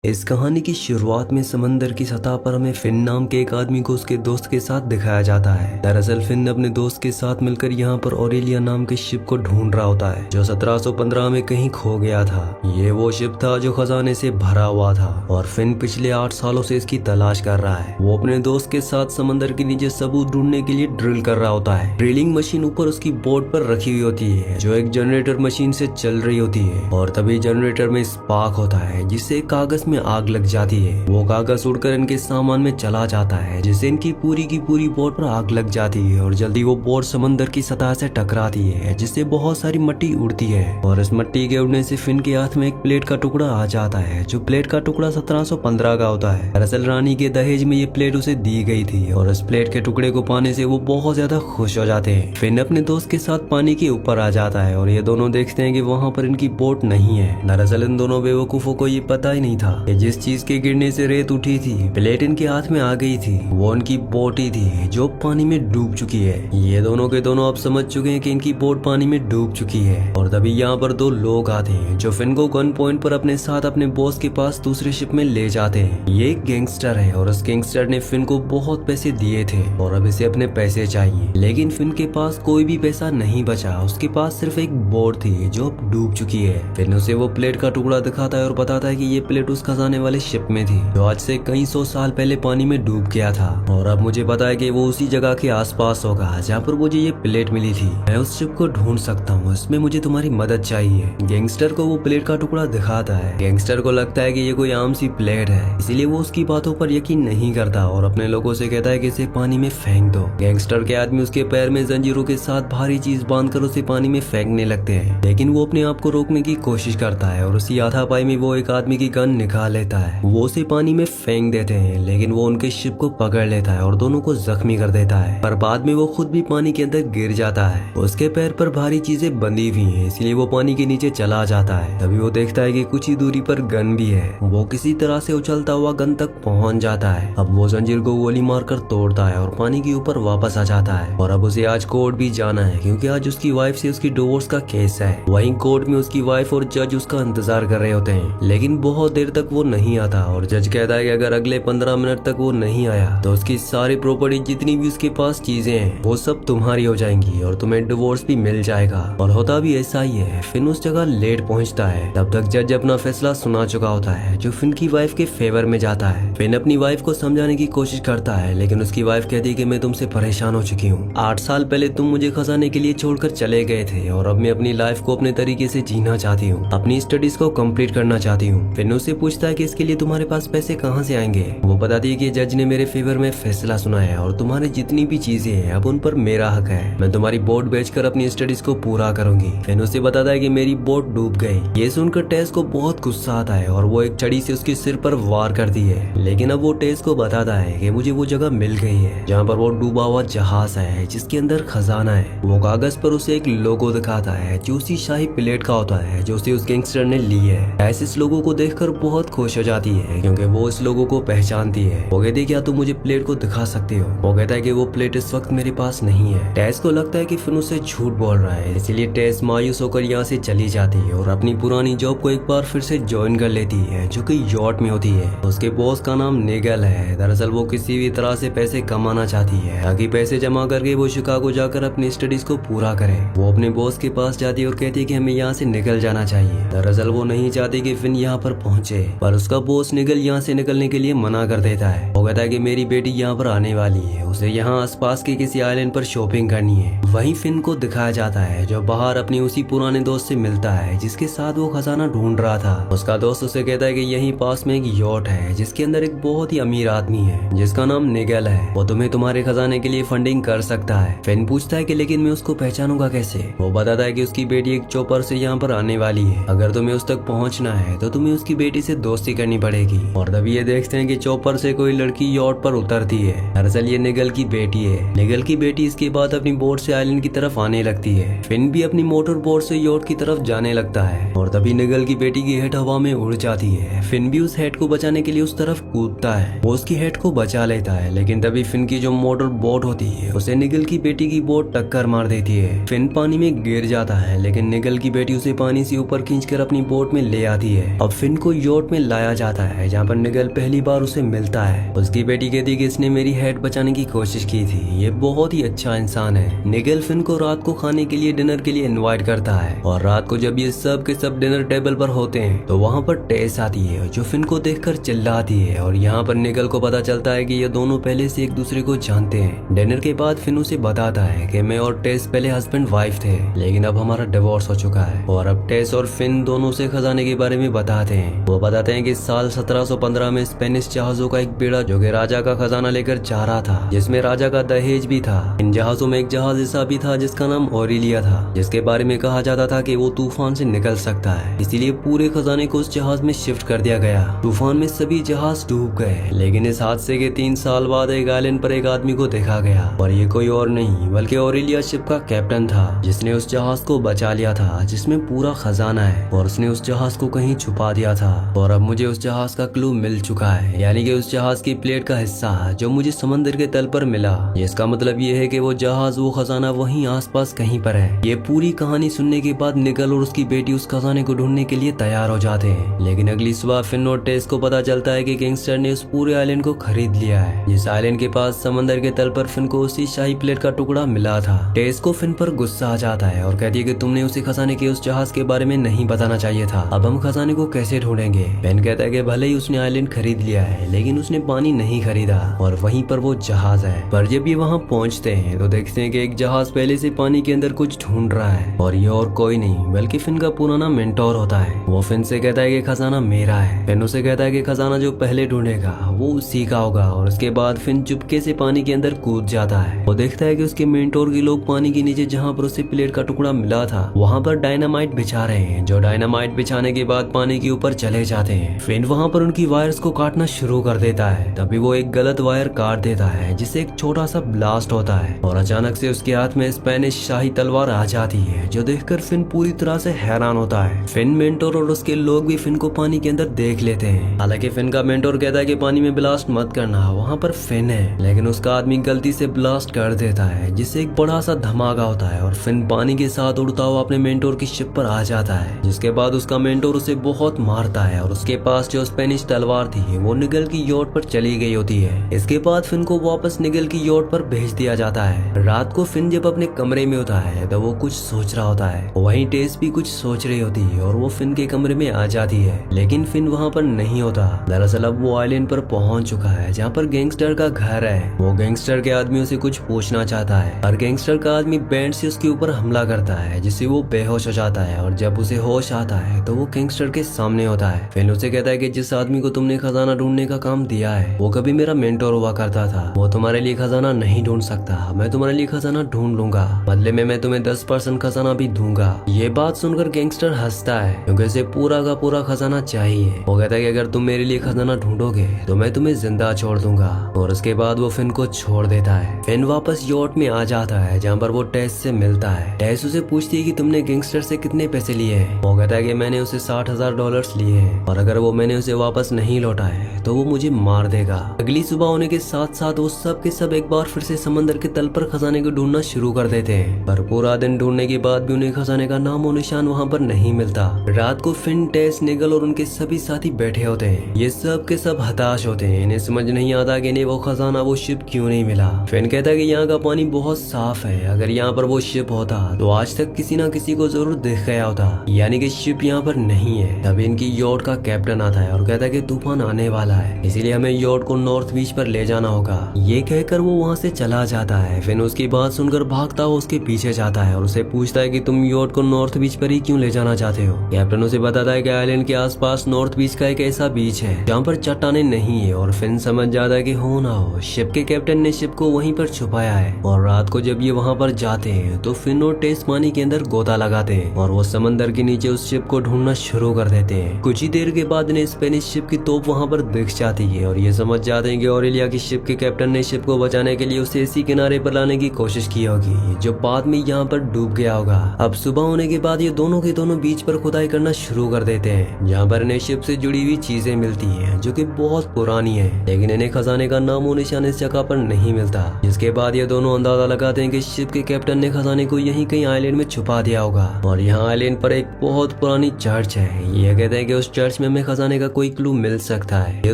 इस कहानी की शुरुआत में समंदर की सतह पर हमें फिन नाम के एक आदमी को उसके दोस्त के साथ दिखाया जाता है। दरअसल फिन अपने दोस्त के साथ मिलकर यहाँ पर ऑरेलिया नाम के शिप को ढूंढ रहा होता है जो 1715 में कहीं खो गया था। ये वो शिप था जो खजाने से भरा हुआ था और फिन पिछले 8 सालों से इसकी तलाश कर रहा है। वो अपने दोस्त के साथ समंदर के नीचे सबूत ढूंढने के लिए ड्रिल कर रहा होता है। ड्रिलिंग मशीन ऊपर उसकी बोट पर रखी हुई होती है जो एक जनरेटर मशीन से चल रही होती है और तभी जनरेटर में स्पार्क होता है जिससे कागज में आग लग जाती है। वो कागज उड़कर इनके सामान में चला जाता है जिससे इनकी की पूरी बोट पर आग लग जाती है और जल्दी वो बोट समंदर की सतह से टकराती है जिससे बहुत सारी मिट्टी उड़ती है और इस मिट्टी के उड़ने से फिन के हाथ में एक प्लेट का टुकड़ा आ जाता है जो प्लेट का टुकड़ा 1715 का होता है। दरअसल रानी के दहेज में ये प्लेट उसे दी गई थी और इस प्लेट के टुकड़े को पाने से वो बहुत ज्यादा खुश हो जाते हैं। फिन अपने दोस्त के साथ पानी के ऊपर आ जाता है और ये दोनों देखते हैं कि वहाँ पर इनकी बोट नहीं है। दरअसल इन दोनों बेवकूफों को ये पता ही नहीं था कि जिस चीज के गिरने से रेत उठी थी प्लेट इनके हाथ में आ गई थी वो उनकी बोट ही थी जो पानी में डूब चुकी है। ये दोनों के दोनों अब समझ चुके हैं कि इनकी बोट पानी में डूब चुकी है और तभी यहाँ पर 2 लोग आते हैं जो फिन को गन पॉइंट पर अपने साथ अपने बॉस के पास दूसरे शिप में ले जाते हैं। ये एक गैंगस्टर है और उस गैंगस्टर ने फिन को बहुत पैसे दिए थे और अब इसे अपने पैसे चाहिए, लेकिन फिन के पास कोई भी पैसा नहीं बचा। उसके पास सिर्फ एक बोट थी जो अब डूब चुकी है। फिन उसे वो प्लेट का टुकड़ा दिखाता है और बताता है कि ये प्लेट उस खजाने वाले शिप में थी जो आज से कई 100 साल पहले पानी में डूब गया था और अब मुझे पता है कि वो उसी जगह के आसपास होगा जहाँ पर मुझे ये प्लेट मिली थी। मैं उस शिप को ढूंढ सकता हूँ, इसमें मुझे तुम्हारी मदद चाहिए। गैंगस्टर को वो प्लेट का टुकड़ा दिखाता है। गैंगस्टर को लगता है कि ये कोई आम सी प्लेट है, इसीलिए वो उसकी बातों पर यकीन नहीं करता और अपने लोगों से कहता है कि इसे पानी में फेंक दो। गैंगस्टर के आदमी उसके पैर में जंजीरों के साथ भारी चीज बांधकर उसे पानी में फेंकने लगते हैं, लेकिन वो अपने आप को रोकने की कोशिश करता है और उसी हाथापाई में वो एक आदमी की गन निकाल लेता है। वो उसे पानी में फेंक देते हैं, लेकिन वो उनके शिप को पकड़ लेता है और दोनों को जख्मी कर देता है, पर बाद में वो खुद भी पानी के अंदर गिर जाता है। उसके पैर पर भारी चीजें बंधी हुई हैं, इसलिए वो पानी के नीचे चला जाता है। तभी वो देखता है कि कुछ ही दूरी पर गन भी है। वो किसी तरह से उछलता हुआ गन तक पहुंच जाता है। अब वो जंजीर को गोली मारकर तोड़ता है और पानी के ऊपर वापस आ जाता है और अब उसे आज कोर्ट भी जाना है क्योंकि आज उसकी वाइफ से उसकी डिवोर्स का केस है। वहीं कोर्ट में उसकी वाइफ और जज उसका इंतजार कर रहे होते हैं, लेकिन बहुत देर तक वो नहीं आता और जज कहता है कि अगर अगले 15 मिनट तक वो नहीं आया तो उसकी सारी प्रॉपर्टी जितनी भी उसके पास चीजें हैं वो सब तुम्हारी हो जाएंगी और तुम्हें डिवोर्स भी मिल जाएगा। और होता भी ऐसा ही है। फिन उस जगह लेट पहुंचता है। तब तक जज अपना फैसला सुना चुका होता है जो फिन की वाइफ के फेवर में जाता है। फिन अपनी वाइफ को समझाने की कोशिश करता है, लेकिन उसकी वाइफ कहती है कि मैं तुमसे परेशान हो चुकी हूँ। 8 साल पहले तुम मुझे खजाने के लिए छोड़कर चले गए थे और अब मैं अपनी लाइफ को अपने तरीके से जीना चाहती हूँ, अपनी स्टडीज को कंप्लीट करना चाहती हूँ। फिन उससे पूछता है कि इसके लिए तुम्हारे पास पैसे कहाँ से आएंगे। वो बताती है कि जज ने मेरे फेवर में फैसला सुना है और तुम्हारी जितनी भी चीजें हैं अब उन पर मेरा हक है। मैं तुम्हारी बोट बेचकर अपनी स्टडीज को पूरा करूंगी। फिन उसे बताता है कि मेरी बोट डूब गई। ये सुनकर टेस को बहुत गुस्सा आता है और वो एक छड़ी से उसके सिर पर वार करती है, लेकिन अब वो टेस को बताता है कि मुझे वो जगह मिल गई है जहाँ पर वो डूबा हुआ जहाज है जिसके अंदर खजाना है। वो कागज पर उसे एक लोगो दिखाता है जो उसी शाही प्लेट का होता है जो उसे उस गैंगस्टर ने ली है। टेस इस लोगो को देखकर बहुत खुश हो जाती है क्योंकि वो इस लोगो को पहचानती है। वो कहती है क्या तुम मुझे प्लेट को दिखा सकते हो। वो कहता है कि वो प्लेट इस वक्त मेरे पास नहीं है। टेस को लगता है कि फिन उससे झूठ बोल रहा है, इसलिए टेस मायूस होकर यहाँ से चली जाती है और अपनी पुरानी जॉब को एक बार फिर से ज्वाइन कर लेती है जो कि यॉट में होती है। उसके बॉस का नाम निगल है। दरअसल वो किसी भी तरह से पैसे कमाना चाहती है ताकि पैसे जमा करके वो शिकागो जाकर अपनी स्टडीज को पूरा करे। वो अपने बॉस के पास जाती है और कहती है कि हमें यहाँ से निकल जाना चाहिए। दरअसल वो नहीं चाहती कि फिन यहाँ पर पहुंचे, पर उसका बॉस निगल यहाँ से निकलने के लिए मना कर देता है। वो कहता है कि मेरी बेटी यहाँ पर आने वाली है, उसे यहाँ आसपास के किसी आइलैंड पर शॉपिंग करनी है। वहीं फिन को दिखाया जाता है जो बाहर अपनी उसी पुराने दोस्त से मिलता है जिसके साथ वो खजाना ढूंढ रहा था। उसका दोस्त उसे कहता है कि यहीं पास में एक यॉट है जिसके अंदर एक बहुत ही अमीर आदमी है जिसका नाम निगल है। वो तुम्हें तुम्हारे खजाने के लिए फंडिंग कर सकता है। फिन पूछता है कि लेकिन मैं उसको पहचानूंगा कैसे। वो बताता है कि उसकी बेटी एक चौपर से यहाँ पर आने वाली है। अगर तुम्हें उस तक पहुँचना है तो तुम्हें उसकी बेटी से दोस्ती करनी पड़ेगी। और तभी ये देखते हैं कि चौपर से कोई लड़की यॉट पर उतरती है। दरअसल ये निगल की बेटी है। निगल की बेटी इसके बाद अपनी बोट से आइलैंड की तरफ आने लगती है। फिन भी अपनी मोटर बोट से यॉट की तरफ जाने लगता है और तभी निगल की बेटी की हेड हवा में उड़ जाती है। फिन भी उस हेड को बचाने के लिए उस तरफ कूदता है। वो उसकी हेड को बचा लेता है, लेकिन तभी फिन की जो मोटर बोट होती है उसे निगल की बेटी की बोट टक्कर मार देती है। फिन पानी में गिर जाता है, लेकिन निगल की बेटी उसे पानी से ऊपर खींचकर अपनी बोट में ले आती है। अब फिन को यॉट में में लाया जाता है जहाँ पर निगल पहली बार उसे मिलता है। उसकी बेटी कहती है कि इसने मेरी हेड बचाने की कोशिश की थी, ये बहुत ही अच्छा इंसान है। निगल फिन को रात को खाने के लिए डिनर के लिए इनवाइट करता है और रात को जब ये सब के सब डिनर टेबल पर होते हैं तो वहाँ पर टेस आती है जो फिन को देखकर चिल्लाती है और यहाँ पर निगल को पता चलता है कि ये दोनों पहले से एक दूसरे को जानते हैं। डिनर के बाद फिन उसे बताता है कि मैं और टेस पहले हस्बैंड वाइफ थे लेकिन अब हमारा डिवोर्स हो चुका है और अब टेस और फिन दोनों से खजाने के बारे में बताते हैं। वो बताते हैं कि साल 1715 में स्पेनिश जहाजों का एक बेड़ा जो कि राजा का खजाना लेकर जा रहा था, जिसमें राजा का दहेज भी था। इन जहाजों में एक जहाज ऐसा भी था जिसका नाम ओरेलिया था, जिसके बारे में कहा जाता था कि वो तूफान से निकल सकता है, इसीलिए पूरे खजाने को उस जहाज में शिफ्ट कर दिया गया। तूफान में सभी जहाज डूब गए, लेकिन इस हादसे के 3 साल बाद एक आइलैंड पर एक आदमी को देखा गया और ये कोई और नहीं बल्कि ओरेलिया शिप का कैप्टन था, जिसने उस जहाज को बचा लिया था जिसमें पूरा खजाना है और उसने उस जहाज को कहीं छुपा दिया था। और अब मुझे उस जहाज का क्लू मिल चुका है, यानी कि उस जहाज की प्लेट का हिस्सा जो मुझे समंदर के तल पर मिला। इसका मतलब ये है कि वो जहाज वो खजाना वहीं आसपास कहीं पर है। ये पूरी कहानी सुनने के बाद निगल और उसकी बेटी उस खजाने को ढूंढने के लिए तैयार हो जाते हैं, लेकिन अगली सुबह फिन और टेस को पता चलता है कि गैंगस्टर ने उस पूरे आइलैंड को खरीद लिया है, जिस आइलैंड के पास समंदर के तल पर फिन को उसी शाही प्लेट का टुकड़ा मिला था। टेस को फिन पर गुस्सा आ जाता है और कहती है कि तुमने उसे खजाने के उस जहाज के बारे में नहीं बताना चाहिए था, अब हम खजाने को कैसे ढूंढेंगे। फिन कहता है कि भले ही उसने आइलैंड खरीद लिया है लेकिन उसने पानी नहीं खरीदा और वहीं पर वो जहाज है। पर जब ये वहाँ पहुँचते हैं तो देखते हैं कि एक जहाज पहले से पानी के अंदर कुछ ढूंढ रहा है और ये और कोई नहीं बल्कि फिन का पुराना मेंटोर होता है। वो फिन से कहता है कि खजाना मेरा है। फिन उसे कहता है कि खजाना जो पहले ढूंढेगा वो उसी का होगा और उसके बाद फिन चुपके से पानी के अंदर कूद जाता है। वो देखता है कि उसके मेंटोर के लोग पानी के नीचे जहाँ पर उसे प्लेट का टुकड़ा मिला था वहाँ पर डायनामाइट बिछा रहे हैं, जो डायनामाइट बिछाने के बाद पानी के ऊपर चले जाते हैं। फिन वहाँ पर उनकी वायर्स को काटना शुरू कर देता है, तभी वो एक गलत वायर काट देता है जिससे एक छोटा सा ब्लास्ट होता है और अचानक से उसके हाथ में स्पेनिश शाही तलवार आ जाती है, जो देखकर फिन पूरी तरह से हैरान होता है। फिन मेंटोर और उसके लोग भी फिन को पानी के अंदर देख लेते हैं। हालांकि फिन का मेंटोर कहता है कि पानी में ब्लास्ट मत करना, वहाँ पर फिन है, लेकिन उसका आदमी गलती से ब्लास्ट कर देता है जिससे एक बड़ा सा धमाका होता है और फिन पानी के साथ उड़ता हुआ अपने मेंटोर की शिप पर आ जाता है, जिसके बाद उसका मेंटोर उसे बहुत मारता है और उसके पास जो स्पेनिश तलवार थी वो निगल की यॉट पर चली गई होती है। इसके बाद फिन को वापस निगल की यॉट पर भेज दिया जाता है। रात को फिन जब अपने कमरे में होता है तो वो कुछ सोच रहा होता है, वहीं टेस भी कुछ सोच रही होती है और वो फिन के कमरे में आ जाती है, लेकिन फिन वहाँ पर नहीं होता। दरअसल अब वो आइलैंड पर पहुंच चुका है जहाँ पर गैंगस्टर का घर है। वो गैंगस्टर के आदमियों से कुछ पूछना चाहता है और गैंगस्टर का आदमी बैंड से उसके ऊपर हमला करता है जिससे वो बेहोश हो जाता है और जब उसे होश आता है तो वो गैंगस्टर के सामने होता है। फिन उसे कहता है कि जिस आदमी को तुमने खजाना ढूंढने का काम दिया है वो कभी मेरा मेंटोर हुआ करता था, वो तुम्हारे लिए खजाना नहीं ढूंढ सकता, मैं तुम्हारे लिए खजाना ढूंढ लूंगा, बदले में मैं तुम्हें 10% खजाना भी दूंगा। ये बात सुनकर गैंगस्टर हंसता है क्योंकि उसे पूरा का पूरा खजाना चाहिए। वो कहता है कि अगर तुम मेरे लिए खजाना ढूंढोगे तो मैं तुम्हें जिंदा छोड़ दूंगा और उसके बाद वो फिन को छोड़ देता है। फिन वापस यॉट में आ जाता है जहाँ पर वो टेस से मिलता है। टेस उसे पूछती है कि तुमने गैंगस्टर से कितने पैसे लिए हैं। वो कहता है कि मैंने उसे $60,000 लिए हैं और अगर वो मैंने उसे वापस नहीं लौटा है तो वो मुझे मार देगा। अगली सुबह होने के साथ साथ वो सब के सब एक बार फिर से समंदर के तल पर खजाने को ढूंढना शुरू कर देते हैं, पर पूरा दिन ढूंढने के बाद भी उन्हें खजाने का नामो निशान वहाँ पर नहीं मिलता। रात को फिन, टेस, निगल और उनके सभी साथी बैठे होते हैं। ये सब के सब हताश होते हैं, इन्हें समझ नहीं आता कि इन्हें वो खजाना, वो शिप क्यों नहीं मिला। फिन कहता है कि यहाँ का पानी बहुत साफ है, अगर यहाँ पर वो शिप होता तो आज तक किसी न किसी को जरूर दिख गया होता, यानी कि शिप यहाँ पर नहीं है। तभी इनकी यॉट का कैप्टन आता है और कहता है कि तूफान आने वाला है, इसीलिए हमें यॉट को नॉर्थ बीच पर ले जाना होगा। ये कहकर वो वहाँ से चला जाता है। फिन उसकी बात सुनकर भागता हुआ उसके पीछे जाता है और उसे पूछता है कि तुम यॉट को नॉर्थ बीच पर ही क्यों ले जाना चाहते हो। कैप्टन उसे बताता है कि आइलैंड के आसपास नॉर्थ बीच का एक ऐसा बीच है जहाँ पर चट्टाने नहीं है और फिन समझ जाता है कि हो ना हो शिप के कैप्टन ने शिप को वहीं पर छुपाया है। और रात को जब ये वहाँ पर जाते हैं तो फिन और टेस पानी के अंदर गोता लगाते हैं और वो समंदर के नीचे उस शिप को ढूंढना शुरू कर देते हैं। कुछ ही देर के बाद इन्हें स्पेनिश शिप की तोप वहाँ पर दिख जाती है और ये समझ जाते हैं कि ओरेलिया की शिप के कैप्टन ने शिप को बचाने के लिए उसे इसी किनारे पर लाने की कोशिश की होगी जो बाद में यहाँ पर डूब गया होगा। अब सुबह होने के बाद ये दोनों के दोनों बीच पर खुदाई करना शुरू कर देते हैं जहाँ पर इन्हें शिप से जुड़ी हुई चीजें मिलती है जो कि बहुत पुरानी है, लेकिन इन्हें खजाने का नामो निशान इस जगह पर नहीं मिलता। जिसके बाद ये दोनों अंदाजा लगाते हैं कि शिप के कैप्टन ने खजाने को यहीं कहीं आइलैंड में छुपा दिया होगा। और यहाँ आइलैंड पर एक बहुत पुरानी चर्च है। ये कहते हैं कि उस चर्च चर्च में हमें खजाने का कोई क्लू मिल सकता है। ये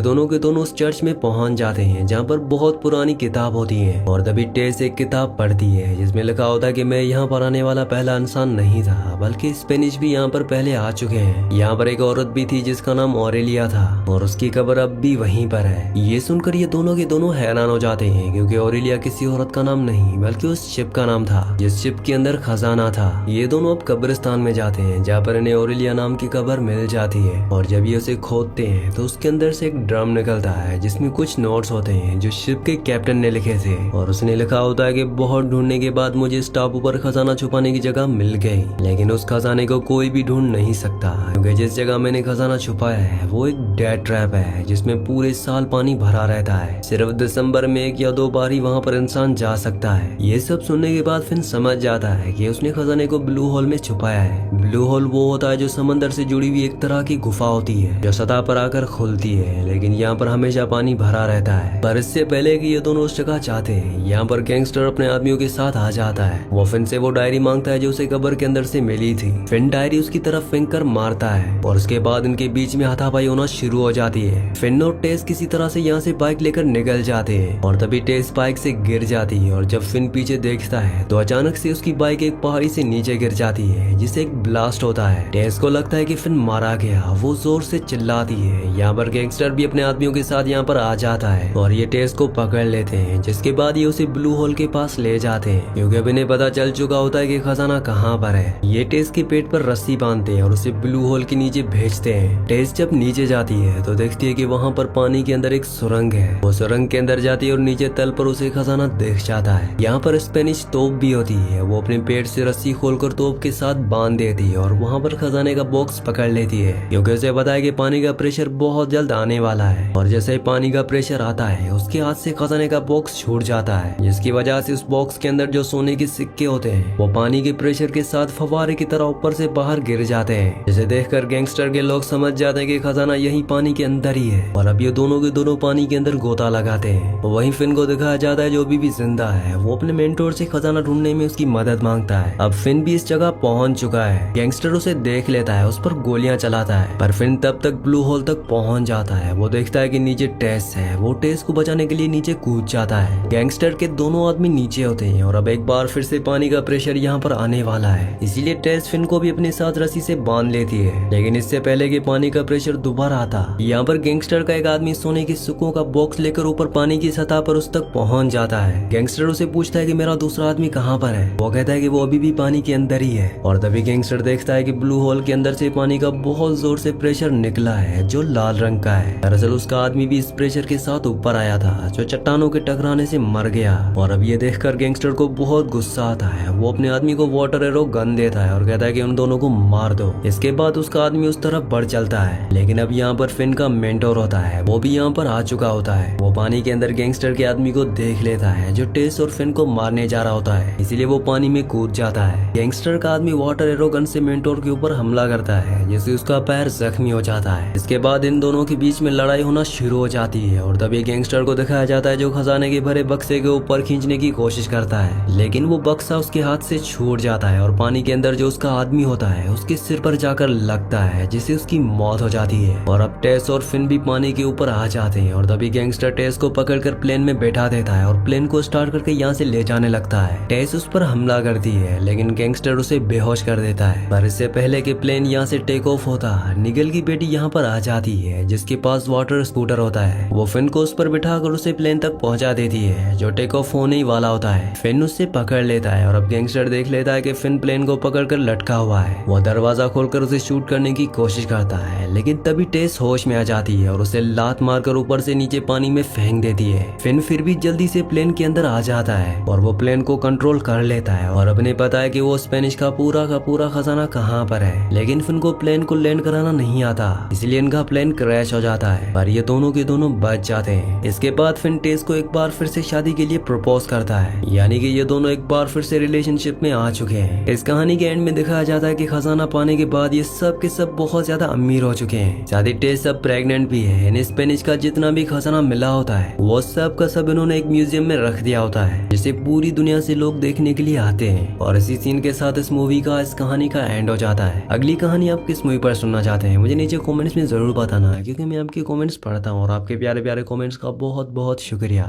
दोनों के दोनों उस चर्च में पहुंच जाते हैं जहाँ पर बहुत पुरानी किताब होती है और तभी टेस एक किताब पढ़ती है जिसमें लिखा होता है कि मैं यहाँ पर आने वाला पहला इंसान नहीं था, बल्कि स्पेनिश भी यहाँ पर पहले आ चुके हैं। यहाँ पर एक औरत भी थी जिसका नाम ऑरेलिया था और उसकी कब्र अब भी वहीं पर है। ये सुनकर ये दोनों के दोनों हैरान हो जाते हैं क्योंकि ऑरेलिया किसी औरत का नाम नहीं बल्कि उस शिप का नाम था जिस शिप के अंदर खजाना था। ये दोनों अब कब्रिस्तान में जाते हैं जहाँ पर इन्हें ऑरेलिया नाम की कब्र मिल जाती है और जब ये उसे खोदते हैं तो उसके अंदर से एक ड्रम निकलता है जिसमें कुछ नोट्स होते हैं जो शिप के कैप्टन ने लिखे थे और उसने लिखा होता है कि बहुत ढूंढने के बाद मुझे इस टापू पर खजाना छुपाने की जगह मिल गई, लेकिन उस खजाने को कोई भी ढूंढ नहीं सकता क्योंकि जिस जगह मैंने खजाना छुपाया है वो एक डेड ट्रैप है जिसमें पूरे साल पानी भरा रहता है। सिर्फ दिसंबर में 1 या 2 बार ही वहाँ पर इंसान जा सकता है। ये सब सुनने के बाद फिन समझ जाता है कि उसने खजाने को ब्लू होल में छुपाया है। ब्लू होल वो होता है जो समंदर से जुड़ी हुई एक तरह की गुफा होती है जो सतह पर आकर खुलती है, लेकिन यहाँ पर हमेशा पानी भरा रहता है। पर इससे पहले कि ये दोनों उस जगह चाहते हैं, यहाँ पर गैंगस्टर अपने आदमियों के साथ आ जाता है। वो फिन से वो डायरी मांगता है जो उसे कब्र के अंदर से मिली थी। फिन डायरी उसकी तरफ फेंक कर मारता है और उसके बाद इनके बीच में हाथापाई होना शुरू हो जाती है। फिन और टेस किसी तरह से यहाँ से बाइक लेकर निकल जाते हैं और तभी टेस बाइक से गिर जाती है और जब फिन पीछे देखता है तो अचानक से उसकी बाइक एक पहाड़ी से नीचे गिर जाती है जिससे एक ब्लास्ट होता है। टेस को लगता है कि फिन मारा गया, वो जोर से चिल्लाती है। यहाँ पर गैंगस्टर भी अपने आदमियों के साथ यहाँ पर आ जाता है और ये टेस को पकड़ लेते हैं, जिसके बाद ये उसे ब्लू होल के पास ले जाते हैं क्योंकि अब इन्हें पता चल चुका होता है कि खजाना कहाँ पर है। ये टेस के पेट पर रस्सी बांधते हैं और उसे ब्लू होल के नीचे भेजते हैं। टेस जब नीचे जाती है तो देखती है कि वहाँ पर पानी के अंदर एक सुरंग है। वो सुरंग के अंदर जाती है और नीचे तल पर उसे खजाना दिख जाता है। यहाँ पर स्पेनिश तोप भी होती है। वो अपने पेट से रस्सी खोलकर तोप के साथ बांध देती है और वहाँ पर खजाने का बॉक्स पकड़ लेती है क्योंकि उसे पता है कि पानी का प्रेशर बहुत जल्द आने वाला है। और जैसे ही पानी का प्रेशर आता है उसके हाथ से खजाने का बॉक्स छूट जाता है, जिसकी वजह से उस बॉक्स के अंदर जो सोने के सिक्के होते हैं वो पानी के प्रेशर के साथ फव्वारे की तरह ऊपर से बाहर गिर जाते हैं। जिसे देखकर गैंगस्टर के लोग समझ जाते हैं कि खजाना यही पानी के अंदर ही है और अब ये दोनों के दोनों पानी के अंदर गोता लगाते हैं। वहीं फिन को दिखाया जाता है जो अभी भी जिंदा है। वो अपने मेंटोर से खजाना ढूंढने में उसकी मदद मांगता है। अब फिन भी इस जगह पहुंच चुका है। गैंगस्टर उसे देख लेता है, उस पर गोलियां चलाता है, पर फिन तब तक ब्लू होल तक पहुंच जाता है। वो देखता है कि नीचे टेस है। वो टेस को बचाने के लिए नीचे कूद जाता है। गैंगस्टर के दोनों आदमी नीचे होते हैं और अब एक बार फिर से पानी का प्रेशर यहाँ पर आने वाला है, इसीलिए टेस फिन को भी अपने साथ रस्सी से बांध लेती है। लेकिन इससे पहले कि पानी का प्रेशर दोबारा आता, यहाँ पर गैंगस्टर का एक आदमी सोने के सिक्कों का बॉक्स लेकर ऊपर पानी की सतह पर उस तक पहुंच जाता है। गैंगस्टर उसे पूछता है कि मेरा दूसरा आदमी कहाँ पर है। वो कहता है कि वो अभी भी पानी के अंदर ही है और तभी गैंगस्टर देखता है कि ब्लू होल के अंदर से पानी का बहुत जोर से प्रेशर निकला है जो लाल रंग का है। दरअसल उसका आदमी भी इस प्रेशर के साथ ऊपर आया था जो चट्टानों के टकराने से मर गया। और अब ये देखकर गैंगस्टर को बहुत गुस्सा आता है। वो अपने आदमी को वाटर एरो गन देता है और कहता है कि उन दोनों को मार दो। इसके बाद उसका आदमी उस तरफ बढ़ चलता है, लेकिन अब यहाँ पर फिन का मेंटोर होता है, वो भी यहाँ पर आ चुका होता है। वो पानी के अंदर गैंगस्टर के आदमी को देख लेता है जो टेस और फिन को मारने जा रहा होता है, इसीलिए वो पानी में कूद जाता है। गैंगस्टर का आदमी वाटर एरो गन से मेंटोर के ऊपर हमला करता है जिससे उसका पैर जख्मी हो जाता है। इसके बाद इन दोनों के बीच में लड़ाई होना शुरू हो जाती है और तभी गैंगस्टर को दिखाया जाता है जो खजाने के भरे बक्से के ऊपर खींचने की कोशिश करता है, लेकिन वो बक्सा उसके हाथ से छूट जाता है और पानी के अंदर जो उसका आदमी होता है उसके सिर पर जाकर लगता है जिससे उसकी मौत हो जाती है। और अब टेस और फिन भी पानी के ऊपर आ जाते हैं और तभी गैंगस्टर टेस को पकड़कर प्लेन में बैठा देता है और प्लेन को स्टार्ट करके यहाँ से ले जाने लगता है। टेस उस पर हमला करती है लेकिन गैंगस्टर उसे बेहोश कर देता है। पर इससे पहले कि प्लेन यहाँ से टेक ऑफ होता, निगल की बेटी यहाँ पर आ जाती है जिसके पास वाटर स्कूटर होता है। वो फिन को उस पर बिठाकर उसे प्लेन तक पहुंचा देती है जो टेक ऑफ होने ही वाला होता है। फिन उससे पकड़ लेता है और अब गैंगस्टर देख लेता है कि फिन प्लेन को पकड़कर लटका हुआ है। वो दरवाजा खोलकर उसे शूट करने की कोशिश करता है, लेकिन तभी टेस होश में आ जाती है और उसे लात मारकर ऊपर से नीचे पानी में फेंक देती है। फिन फिर भी जल्दी से प्लेन के अंदर आ जाता है और वो प्लेन को कंट्रोल कर लेता है और अपने पता है कि वो स्पेनिश का पूरा खजाना कहाँ पर है। लेकिन फिन को प्लेन को लैंड कराना नहीं आता, इसलिए इनका प्लेन क्रैश हो जाता है, पर ये दोनों के दोनों बच जाते हैं। इसके बाद फिन टेस को एक बार फिर से शादी के लिए प्रपोज करता है, यानी कि ये दोनों एक बार फिर से रिलेशनशिप में आ चुके हैं। इस कहानी के एंड में दिखाया जाता है कि खजाना पाने के बाद ये सब के सब बहुत ज्यादा अमीर हो चुके हैं। साथ ही टेस अब प्रेग्नेंट भी है। इन स्पेनिश का जितना भी खजाना मिला होता है वो सब का सब इन्होंने एक म्यूजियम में रख दिया होता है जिसे पूरी दुनिया से लोग देखने के लिए आते हैं। और इसी सीन के साथ इस मूवी का इस कहानी का एंड हो जाता है। अगली कहानी आप किस मूवी पर सुनना चाहते हैं मुझे नीचे कमेंट्स में जरूर बताना है, क्योंकि मैं आपके कमेंट्स पढ़ता हूँ और आपके प्यारे प्यारे कमेंट्स का बहुत बहुत शुक्रिया।